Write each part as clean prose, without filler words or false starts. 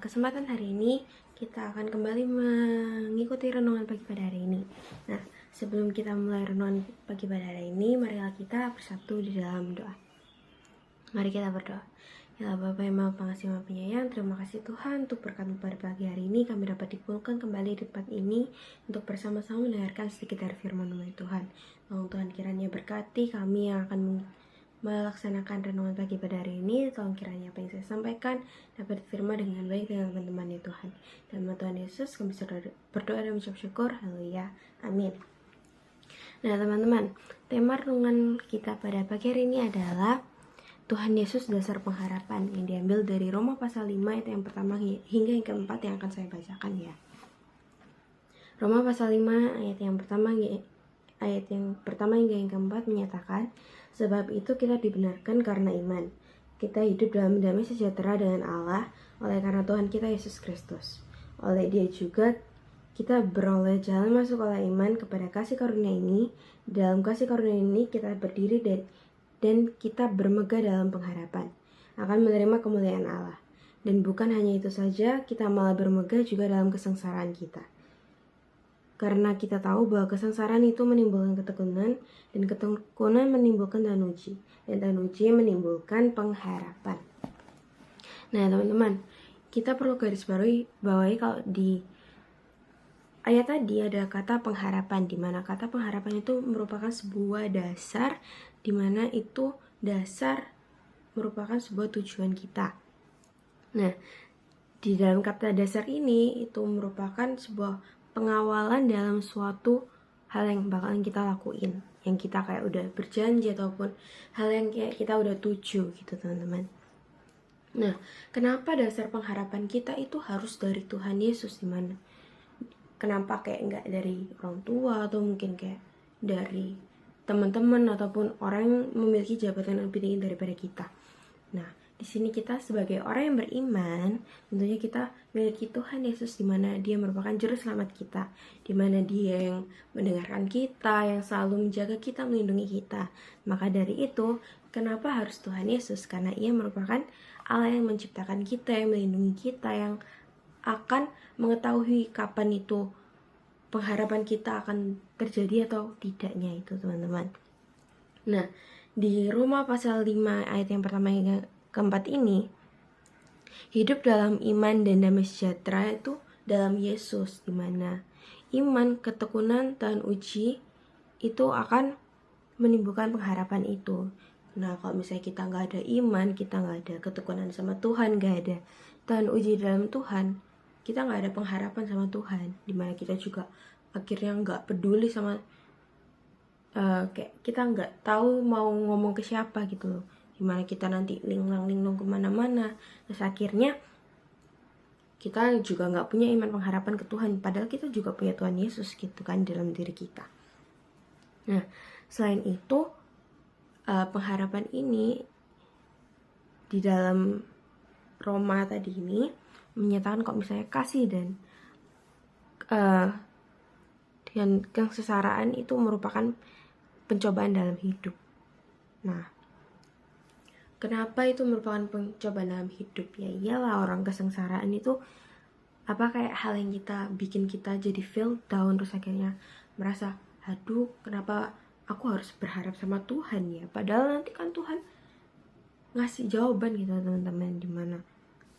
kesempatan hari ini kita akan kembali mengikuti renungan pagi pada hari ini. Nah, sebelum kita mulai renungan pagi pada hari ini, marilah kita bersatu di dalam doa. Mari kita berdoa. Ya Bapa yang Maha Pengasih Maha Penyayang, terima kasih Tuhan untuk berkat pada pagi hari ini kami dapat dikumpulkan kembali di tempat ini untuk bersama-sama mendengarkan sedikit dari firman-Mu Tuhan. Tolong Tuhan kiranya berkati kami yang akan melaksanakan renungan pagi pada hari ini. Tolong kiranya apa yang saya sampaikan dapat diterima dengan baik dengan teman-teman ya Tuhan. Dan Tuhan Yesus kami berdoa dan mengucap syukur. Haleluya. Amin. Nah teman-teman, tema renungan kita pada pagi hari ini adalah Tuhan Yesus dasar pengharapan, yang diambil dari Roma pasal 5 ayat yang pertama hingga yang keempat yang akan saya bacakan ya. Roma pasal 5 ayat yang pertama hingga yang keempat menyatakan, sebab itu kita dibenarkan karena iman. Kita hidup dalam damai sejahtera dengan Allah oleh karena Tuhan kita Yesus Kristus. Oleh Dia juga kita beroleh jalan masuk oleh iman kepada kasih karunia ini. Dalam kasih karunia ini kita berdiri dan kita bermegah dalam pengharapan akan menerima kemuliaan Allah. Dan bukan hanya itu saja, kita malah bermegah juga dalam kesengsaraan kita. Karena kita tahu bahwa kesengsaraan itu menimbulkan ketekunan, dan ketekunan menimbulkan tahan uji, dan tahan uji menimbulkan pengharapan. Nah teman-teman, kita perlu garis bawahi kalau di ayat tadi ada kata pengharapan, di mana kata pengharapan itu merupakan sebuah dasar, di mana itu dasar merupakan sebuah tujuan kita. Nah, di dalam kata dasar ini itu merupakan sebuah pengawalan dalam suatu hal yang bakalan kita lakuin, yang kita kayak udah berjanji ataupun hal yang kayak kita udah tuju gitu teman-teman. Nah, kenapa dasar pengharapan kita itu harus dari Tuhan Yesus? Dimana? Kenapa kayak nggak dari orang tua atau mungkin kayak dari teman-teman ataupun orang yang memiliki jabatan yang lebih tinggi daripada kita? Nah, di sini kita sebagai orang yang beriman, tentunya kita memiliki Tuhan Yesus, di mana Dia merupakan juru selamat kita, di mana Dia yang mendengarkan kita, yang selalu menjaga kita, melindungi kita. Maka dari itu, kenapa harus Tuhan Yesus? Karena Ia merupakan Allah yang menciptakan kita, yang melindungi kita, yang akan mengetahui kapan itu pengharapan kita akan terjadi atau tidaknya itu teman-teman. Nah, di Roma pasal 5 ayat yang pertama hingga keempat ini, hidup dalam iman dan damai sejahtera itu dalam Yesus, di mana iman, ketekunan, tahan uji itu akan menimbulkan pengharapan itu. Nah, kalau misalnya kita nggak ada iman, kita nggak ada ketekunan sama Tuhan, nggak ada tahan uji dalam Tuhan, kita nggak ada pengharapan sama Tuhan, dimana kita juga akhirnya nggak peduli sama kayak kita nggak tahu mau ngomong ke siapa gitu loh, dimana kita nanti linglung kemana-mana. Terus akhirnya kita juga nggak punya iman pengharapan ke Tuhan, padahal kita juga punya Tuhan Yesus gitu kan dalam diri kita. Nah, selain itu pengharapan ini di dalam Roma tadi ini menyatakan kok misalnya kasih dan kesengsaraan itu merupakan pencobaan dalam hidup. Nah, kenapa itu merupakan pencobaan dalam hidup? Ya iyalah, orang kesengsaraan itu kayak hal yang bikin kita jadi feel down, terus akhirnya merasa, aduh kenapa aku harus berharap sama Tuhan ya, padahal nanti kan Tuhan ngasih jawaban gitu teman-teman, dimana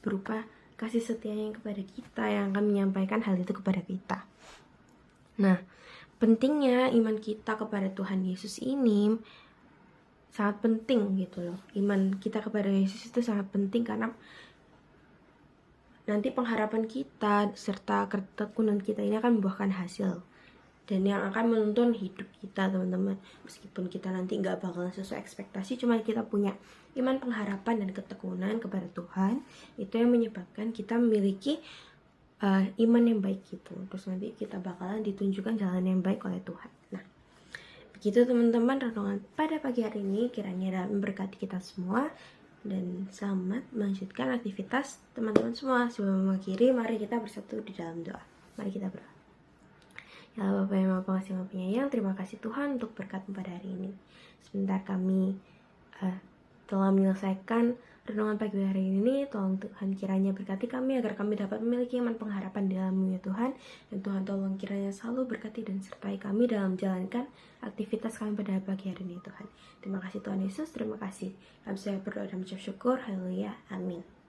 berupa kasih setianya kepada kita, yang akan menyampaikan hal itu kepada kita. Nah, pentingnya iman kita kepada Tuhan Yesus ini sangat penting gitu loh. Iman kita kepada Yesus itu sangat penting karena nanti pengharapan kita serta ketekunan kita ini akan membuahkan hasil, dan yang akan menuntun hidup kita teman-teman. Meskipun kita nanti nggak bakalan sesuai ekspektasi, cuma kita punya iman pengharapan dan ketekunan kepada Tuhan, itu yang menyebabkan kita memiliki iman yang baik gitu. Terus nanti kita bakalan ditunjukkan jalan yang baik oleh Tuhan. Nah, begitu teman-teman renungan pada pagi hari ini, kiranya dapat memberkati kita semua, dan selamat melanjutkan aktivitas teman-teman semua. Sebelum mengakhiri, mari kita bersatu di dalam doa. Mari kita berdoa. Ya Allah Bapa yang Maha Pengasih Maha Penyayang, terima kasih Tuhan untuk berkat pada hari ini. Sebentar kami telah menyelesaikan renungan pagi hari ini. Tolong Tuhan kiranya berkati kami agar kami dapat memiliki iman pengharapan dalam-Mu ya Tuhan. Dan Tuhan tolong kiranya selalu berkati dan sertai kami dalam menjalankan aktivitas kami pada pagi hari ini Tuhan. Terima kasih Tuhan Yesus, terima kasih. Kami saya berdoa dan mengucap syukur. Haleluya. Amin.